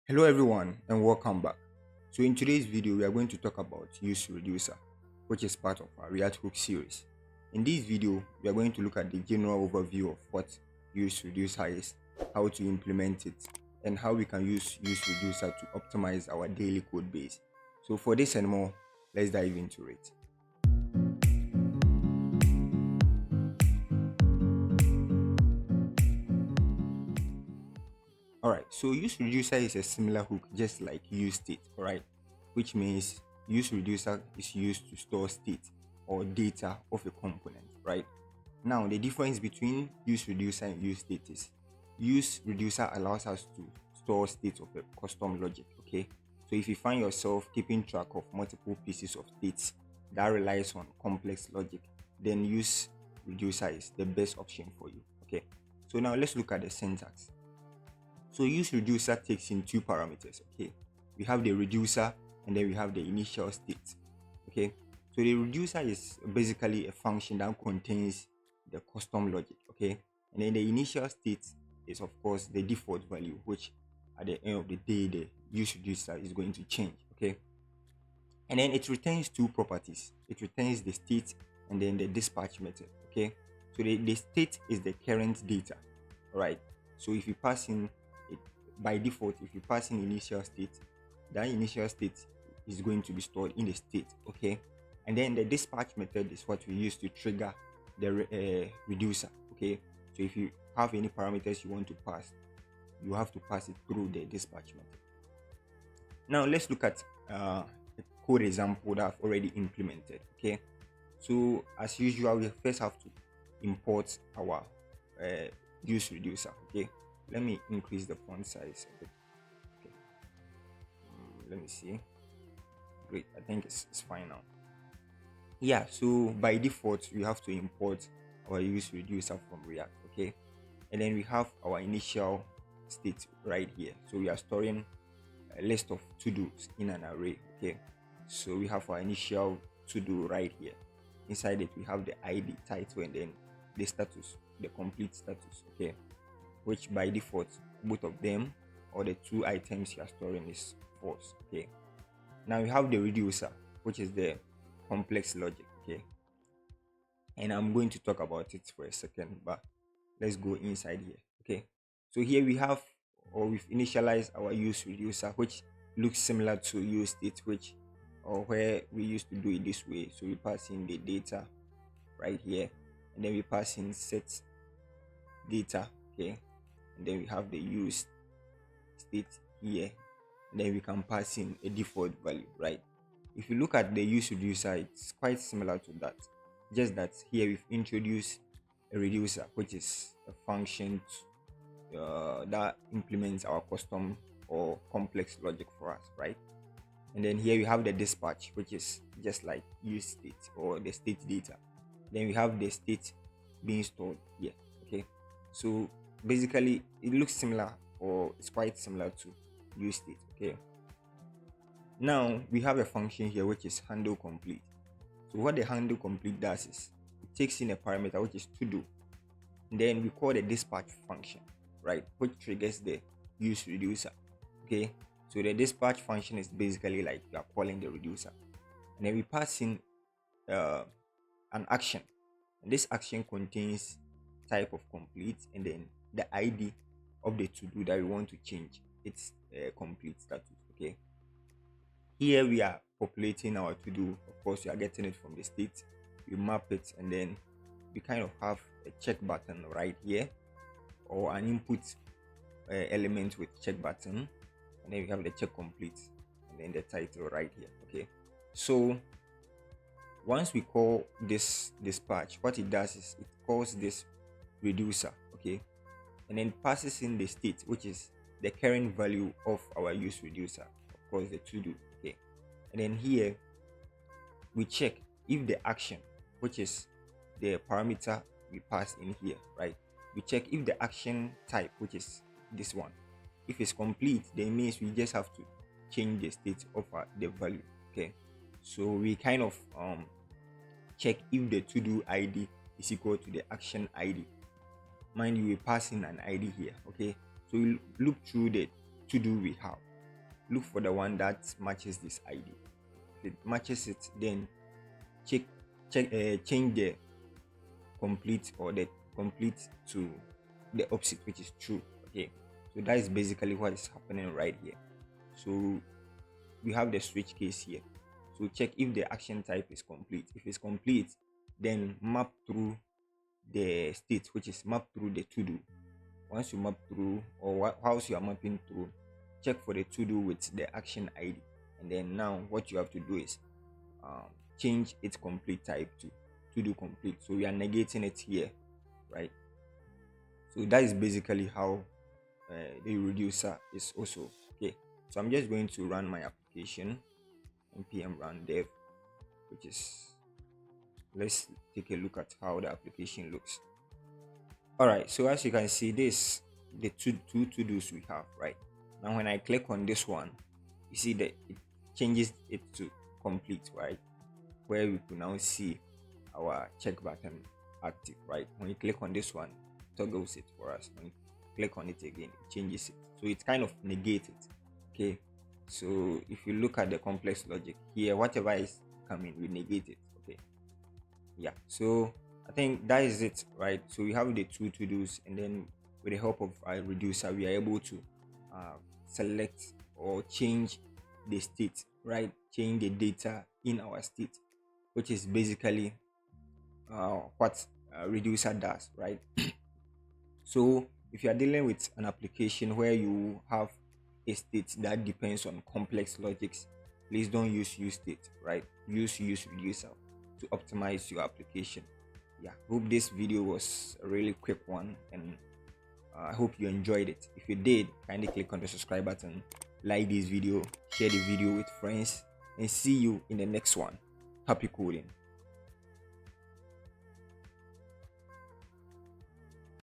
Hello everyone and welcome back. So in today's video we are going to talk about useReducer, which is part of our React Hook series. In this video we are going to look at the general overview of what useReducer is, how to implement it, and how we can use useReducer to optimize our daily code base. So for this and more, let's dive into it. Alright, so useReducer is a similar hook just like useState, alright, which means useReducer is used to store state or data of a component, right? Now, the difference between useReducer and useState is useReducer allows us to store state of a custom logic, okay? So if you find yourself keeping track of multiple pieces of states that relies on complex logic, then useReducer is the best option for you, okay? So now let's look at the syntax. So useReducer takes in two parameters. Okay, we have the reducer and then we have the initial state. Okay, so the reducer is basically a function that contains the custom logic. Okay, and then the initial state is of course the default value, which at the end of the day the useReducer is going to change. Okay, and then it returns two properties. It returns the state and then the dispatch method. Okay, so the state is the current data. All right, so if you pass in it by default, if you pass in initial state, that initial state is going to be stored in the state. Okay, and then the dispatch method is what we use to trigger the reducer. Okay, so if you have any parameters you want to pass, you have to pass it through the dispatch method. Now let's look at a code example that I've already implemented. Okay, so as usual, we first have to import our useReducer. Okay, let me increase the font size a bit. Okay, let me see. Great, I think it's fine now. Yeah, so by default we have to import our useReducer from React. Okay, and then we have our initial state right here. So we are storing a list of to-dos in an array. Okay, so we have our initial to-do right here. Inside it we have the ID, title, and then the status, the complete status. Okay, which by default both of them or the two items you are storing is false. Okay, now we have the reducer, which is the complex logic. Okay, and I'm going to talk about it for a second, but let's go inside here. Okay, so here we have, or we've initialized our useReducer, which looks similar to useState, which or where we used to do it this way. So we pass in the data right here, and then we pass in set data. Okay, and then we have the use state here, and then we can pass in a default value, right? If you look at the useReducer, it's quite similar to that, just that here we've introduced a reducer, which is a function that implements our custom or complex logic for us, right? And then here we have the dispatch, which is just like use state or the state data. Then we have the state being stored here. Okay, so basically it looks similar, or it's quite similar to use state. Okay, now we have a function here which is handle complete. So what the handle complete does is it takes in a parameter which is to do, and then we call the dispatch function, right, which triggers the useReducer. Okay, so the dispatch function is basically like we are calling the reducer, and then we pass in uh, an action, and this action contains type of complete and then the ID of the to do that we want to change its complete status. Okay, here we are populating our to do. Of course, we are getting it from the state. We map it, and then we kind of have a check button right here, or an input element with check button, and then we have the check complete, and then the title right here. Okay, so once we call this dispatch, what it does is it calls this reducer. Okay, and then passes in the state, which is the current value of our useReducer, of course the to do. Okay, and then here we check if the action, which is the parameter we pass in here, right, we check if the action type, which is this one, if it's complete, then means we just have to change the state of the value. Okay, so we kind of check if the to do ID is equal to the action ID. Mind you, we pass in an ID here. Okay, so we look through the to do we have. look for the one that matches this ID. If it matches it, then check change the complete or the complete to the opposite, which is true. Okay, so that is basically what is happening right here. So we have the switch case here. So check if the action type is complete. If it's complete, then map through the state, which is map through the to do. Once you map through, or whilst you are mapping through, check for the to do with the action ID. And then now what you have to do is change its complete type to do complete. So we are negating it here, right? So that is basically how the reducer is also. Okay, so I'm just going to run my application, npm run dev, which is, let's take a look at how the application looks. All right, so as you can see, this the two to dos we have. Right now, when I click on this one, you see that it changes it to complete, right? Where we could now see our check button active. Right, when you click on this one, it toggles it for us. When you click on it again, it changes it, so it kind of negates it. Okay, so if you look at the complex logic here, whatever is coming, we negate it. Okay, yeah, so I think that is it, right? So we have the two to dos, and then with the help of a reducer, we are able to select or change the state, right? Change the data in our state, which is basically what reducer does, right? So if you are dealing with an application where you have a state that depends on complex logics, please don't use state, right? Use reducer to optimize your application. Yeah, hope this video was a really quick one, and I hope you enjoyed it. If you did, kindly click on the subscribe button, like this video, share the video with friends, and see you in the next one. Happy coding.